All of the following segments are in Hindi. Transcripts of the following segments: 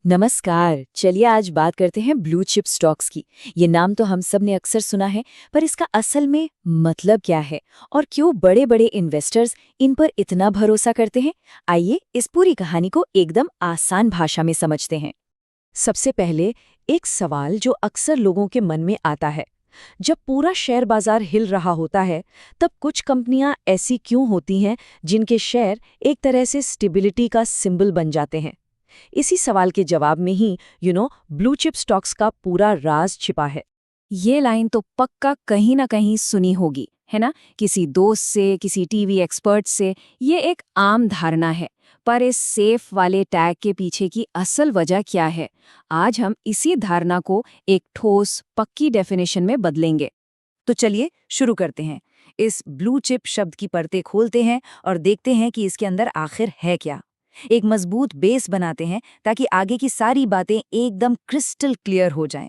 नमस्कार। चलिए आज बात करते हैं ब्लू चिप स्टॉक्स की। ये नाम तो हम सब ने अक्सर सुना है, पर इसका असल में मतलब क्या है और क्यों बड़े-बड़े इन्वेस्टर्स इन पर इतना भरोसा करते हैं? आइए इस पूरी कहानी को एकदम आसान भाषा में समझते हैं। सबसे पहले एक सवाल जो अक्सर लोगों के मन में आता है, जब पूरा शेयर बाजार हिल रहा होता है, तब कुछ कंपनियां ऐसी क्यों होती हैं जिनके शेयर एक तरह से स्टेबिलिटी का सिंबल बन जाते हैं? इसी सवाल के जवाब में ही ब्लू चिप स्टॉक्स का पूरा राज छिपा है। ये लाइन तो पक्का कहीं ना कहीं सुनी होगी, है ना? किसी दोस्त से, किसी टीवी एक्सपर्ट से। ये एक आम धारणा है, पर इस सेफ वाले टैग के पीछे की असल वजह क्या है? आज हम इसी धारणा को एक ठोस पक्की डेफिनेशन में बदलेंगे। तो चलिए शुरू करते हैं। इस ब्लू चिप शब्द की परतें खोलते हैं और देखते हैं कि इसके अंदर आखिर है क्या। एक मजबूत बेस बनाते हैं ताकि आगे की सारी बातें एकदम क्रिस्टल क्लियर हो जाएं।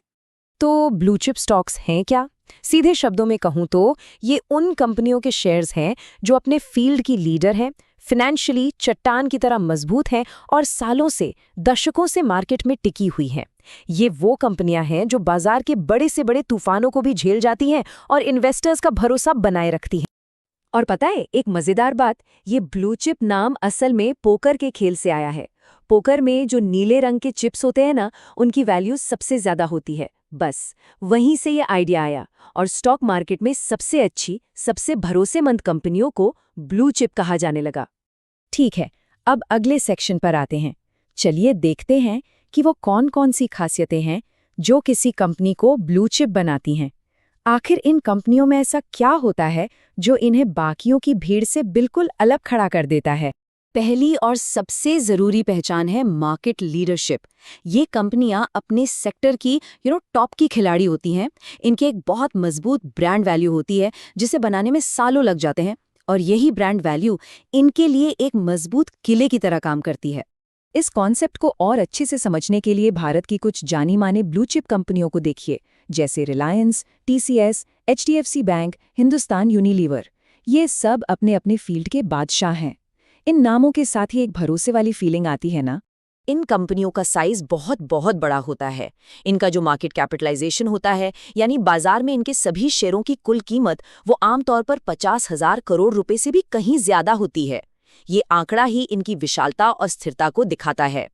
तो ब्लू चिप स्टॉक्स हैं क्या? सीधे शब्दों में कहूं तो ये उन कंपनियों के शेयर्स हैं जो अपने फील्ड की लीडर हैं, फाइनेंशियली चट्टान की तरह मजबूत हैं और सालों से, दशकों से मार्केट में टिकी हुई हैं। ये वो कंपनियां हैं जो बाजार के बड़े से बड़े तूफानों को भी झेल जाती हैं और इन्वेस्टर्स का भरोसा बनाए रखती हैं। और पता है एक मजेदार बात, ये ब्लू चिप नाम असल में पोकर के खेल से आया है। पोकर में जो नीले रंग के चिप्स होते हैं ना, उनकी वैल्यू सबसे ज्यादा होती है। बस वहीं से ये आइडिया आया और स्टॉक मार्केट में सबसे अच्छी, सबसे भरोसेमंद कंपनियों को ब्लू चिप कहा जाने लगा। ठीक है, अब अगले सेक्शन पर आते हैं। चलिए देखते हैं कि वो कौन-कौन सी खासियतें हैं जो किसी कंपनी को ब्लू चिप बनाती हैं। आखिर इन कंपनियों में ऐसा क्या होता है जो इन्हें बाकियों की भीड़ से बिल्कुल अलग खड़ा कर देता है? पहली और सबसे जरूरी पहचान है मार्केट लीडरशिप। ये कंपनियां अपने सेक्टर की टॉप की खिलाड़ी होती हैं। इनके एक बहुत मजबूत ब्रांड वैल्यू होती है जिसे बनाने में सालों लग जाते हैं, और यही ब्रांड वैल्यू इनके लिए एक मजबूत किले की तरह काम करती है। इस कॉन्सेप्ट को और अच्छे से समझने के लिए भारत की कुछ जानी माने ब्लू चिप कंपनियों को देखिए, जैसे Reliance, TCS, HDFC bank, Hindustan Unilever. ये सब अपने अपने फील्ड के बादशाह हैं। इन नामों के साथ ही एक भरोसे वाली फीलिंग आती है ना। इन कंपनियों का साइज बहुत बहुत बड़ा होता है। इनका जो मार्केट कैपिटलाइजेशन होता है, यानी बाजार में इनके सभी शेयरों की कुल कीमत, वो आमतौर पर 50,000 करोड़ रुपए से भी कहीं ज्यादा होती है। ये आंकड़ा ही इनकी विशालता और स्थिरता को दिखाता है।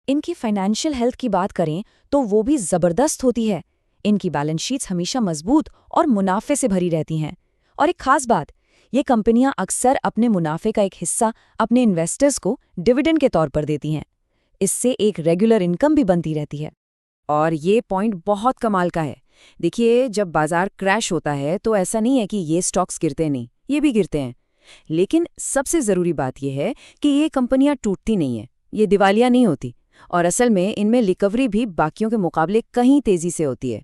इनकी फाइनेंशियल हेल्थ की बात करें तो वो भी जबरदस्त होती है। इनकी बैलेंस शीट्स हमेशा मजबूत और मुनाफे से भरी रहती हैं। और एक खास बात, ये कंपनियां अक्सर अपने मुनाफे का एक हिस्सा अपने इन्वेस्टर्स को डिविडेंड के तौर पर देती हैं। इससे एक रेगुलर इनकम भी बनती रहती है। और ये पॉइंट बहुत कमाल का है। देखिए, जब बाजार क्रैश होता है तो ऐसा नहीं है कि ये स्टॉक्स गिरते नहीं, ये भी गिरते हैं। लेकिन सबसे जरूरी बात यह है कि ये कंपनियां टूटती नहीं हैं, ये दिवालिया नहीं होती, और असल में इनमें रिकवरी भी बाकियों के मुकाबले कहीं तेजी से होती है।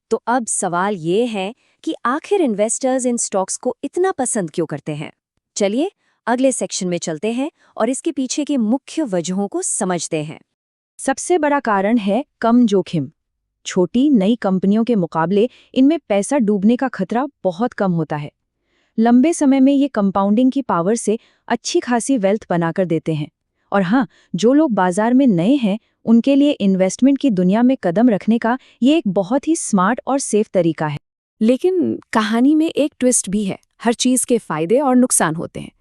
तो अब सवाल ये है कि आखिर इन्वेस्टर्स इन स्टॉक्स को इतना पसंद क्यों करते हैं? चलिए अगले सेक्शन में चलते हैं और इसके पीछे की मुख्य वजहों को समझते हैं। सबसे बड़ा कारण है कम जोखिम। छोटी नई कंपनियों के मुकाबले इनमें पैसा डूबने का खतरा बहुत कम होता है। लंबे समय में ये कंपाउंडिंग की पावर से अच्छी खासी वेल्थ बनाकर देते हैं। और हाँ, जो लोग बाजार में नए हैं, उनके लिए इन्वेस्टमेंट की दुनिया में कदम रखने का ये एक बहुत ही स्मार्ट और सेफ तरीका है। लेकिन कहानी में एक ट्विस्ट भी है। हर चीज़ के फायदे और नुकसान होते हैं।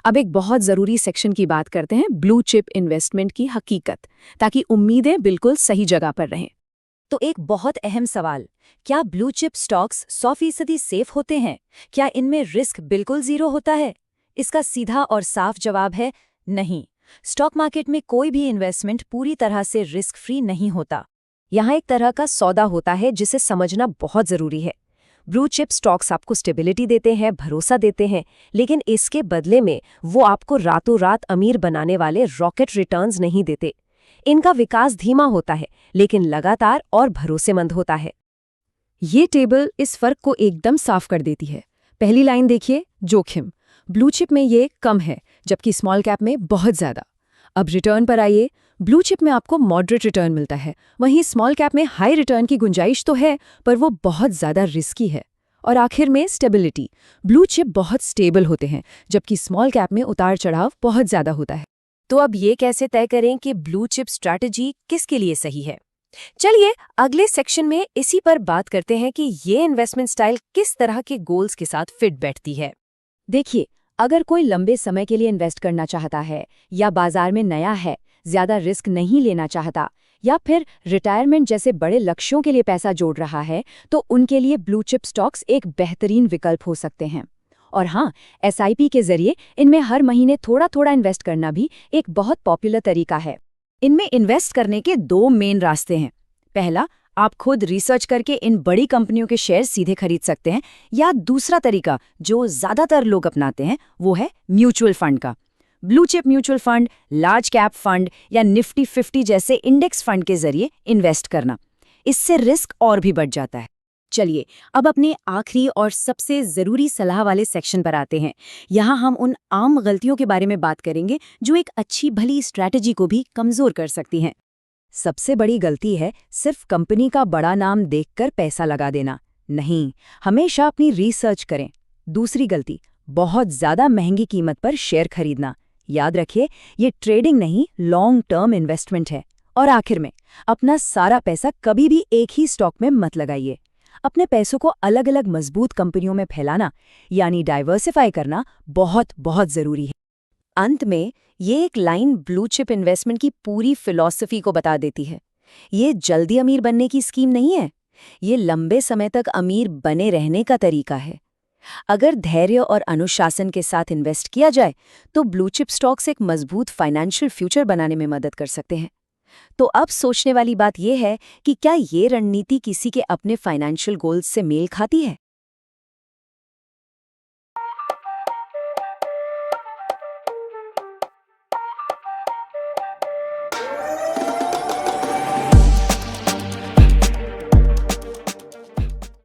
अब एक बहुत ज़रूरी सेक्शन की बात करते हैं, ब्लू चिप इन्वेस्टमेंट की हकीकत, ताकि उम्मीदें बिल्कुल सही जगह पर रहें। तो एक बहुत अहम सवाल, क्या ब्लू चिप स्टॉक्स 100% सेफ होते हैं? क्या इनमें रिस्क बिल्कुल जीरो होता है? इसका सीधा और साफ जवाब है नहीं। स्टॉक मार्केट में कोई भी इन्वेस्टमेंट पूरी तरह से रिस्क फ्री नहीं होता। यहाँ एक तरह का सौदा होता है जिसे समझना बहुत जरूरी है। ब्लू चिप स्टॉक्स आपको स्टेबिलिटी देते हैं, भरोसा देते हैं, लेकिन इसके बदले में वो आपको रातों रात अमीर बनाने वाले रॉकेट रिटर्न्स नहीं देते। इनका विकास धीमा होता है, लेकिन लगातार और भरोसेमंद होता है। ये टेबल इस फर्क को एकदम साफ कर देती है। पहली लाइन देखिए, जोखिम। ब्लू चिप में ये कम है, जबकि स्मॉल कैप में बहुत ज़्यादा। अब रिटर्न पर आइए। ब्लू चिप में आपको मॉडरेट रिटर्न मिलता है, वहीं स्मॉल कैप में हाई रिटर्न की गुंजाइश तो है, पर वो बहुत ज़्यादा रिस्की है। और आखिर में स्टेबिलिटी। ब्लू चिप बहुत स्टेबल होते हैं, जबकि स्मॉल कैप में उतार चढ़ाव बहुत ज़्यादा होता है। तो अब ये कैसे तय करें कि ब्लू चिप स्ट्रैटेजी किसके लिए सही है? चलिए अगले सेक्शन में इसी पर बात करते हैं कि ये इन्वेस्टमेंट स्टाइल किस तरह के गोल्स के साथ फिट बैठती है। देखिए, अगर कोई लंबे समय के लिए इन्वेस्ट करना चाहता है या बाजार में नया है, ज्यादा रिस्क नहीं लेना चाहता या फिर रिटायरमेंट जैसे बड़े लक्ष्यों के लिए पैसा जोड़ रहा है, तो उनके लिए ब्लू चिप स्टॉक्स एक बेहतरीन विकल्प हो सकते हैं। और हाँ, एसआईपी के जरिए इनमें हर महीने थोड़ा थोड़ा इन्वेस्ट करना भी एक बहुत पॉपुलर तरीका है। इनमें इन्वेस्ट करने के दो मेन रास्ते हैं। पहला, आप खुद रिसर्च करके इन बड़ी कंपनियों के शेयर सीधे खरीद सकते हैं, या दूसरा तरीका जो ज्यादातर लोग अपनाते हैं वो है म्यूचुअल फंड का। Blue chip mutual fund, large cap fund या निफ्टी 50 जैसे इंडेक्स फंड के जरिए इन्वेस्ट करना। इससे रिस्क और भी बढ़ जाता है। चलिए अब अपने आखिरी और सबसे जरूरी सलाह वाले सेक्शन पर आते हैं। यहाँ हम उन आम गलतियों के बारे में बात करेंगे जो एक अच्छी भली स्ट्रैटेजी को भी कमजोर कर सकती हैं। सबसे बड़ी गलती है सिर्फ कंपनी का बड़ा नाम देखकर पैसा लगा देना। नहीं, हमेशा अपनी रिसर्च करें। दूसरी गलती, बहुत ज्यादा महंगी कीमत पर शेयर खरीदना। याद रखिए, ये ट्रेडिंग नहीं, लॉन्ग टर्म इन्वेस्टमेंट है। और आखिर में, अपना सारा पैसा कभी भी एक ही स्टॉक में मत लगाइए। अपने पैसों को अलग अलग मजबूत कंपनियों में फैलाना, यानी डाइवर्सिफाई करना, बहुत बहुत जरूरी है। अंत में ये एक लाइन ब्लू चिप इन्वेस्टमेंट की पूरी फिलॉसफी को बता देती है। ये जल्दी अमीर बनने की स्कीम नहीं है, ये लंबे समय तक अमीर बने रहने का तरीका है। अगर धैर्य और अनुशासन के साथ इन्वेस्ट किया जाए तो ब्लू चिप स्टॉक्स एक मजबूत फाइनेंशियल फ्यूचर बनाने में मदद कर सकते हैं। तो अब सोचने वाली बात यह है कि क्या ये रणनीति किसी के अपने फाइनेंशियल गोल्स से मेल खाती है?